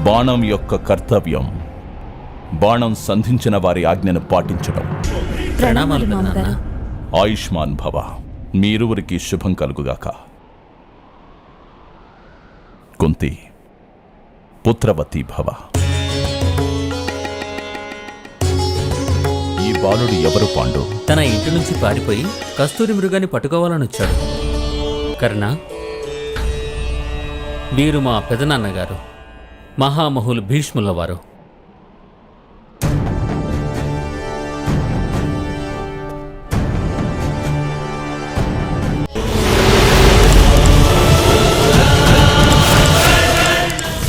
బాణం యొక్క కర్తవ్యం బాణం సంధించిన వారి ఆజ్ఞను పాటించడం. ప్రణామాలు నాన్నగారు. ఆయుష్మాన్ భవ. మీరువురికి శుభం కలుగుగాక. కుంతి పుత్రవతి భవ. ఈ బాలుడు ఎవరు పాండు? తన ఇంటి నుంచి పారిపోయి కస్తూరి మృగాన్ని పట్టుకోవాలని వచ్చాడు. కర్ణ, వీరు మా పెదనాన్నగారు, మహామహులు భీష్ముల వారు.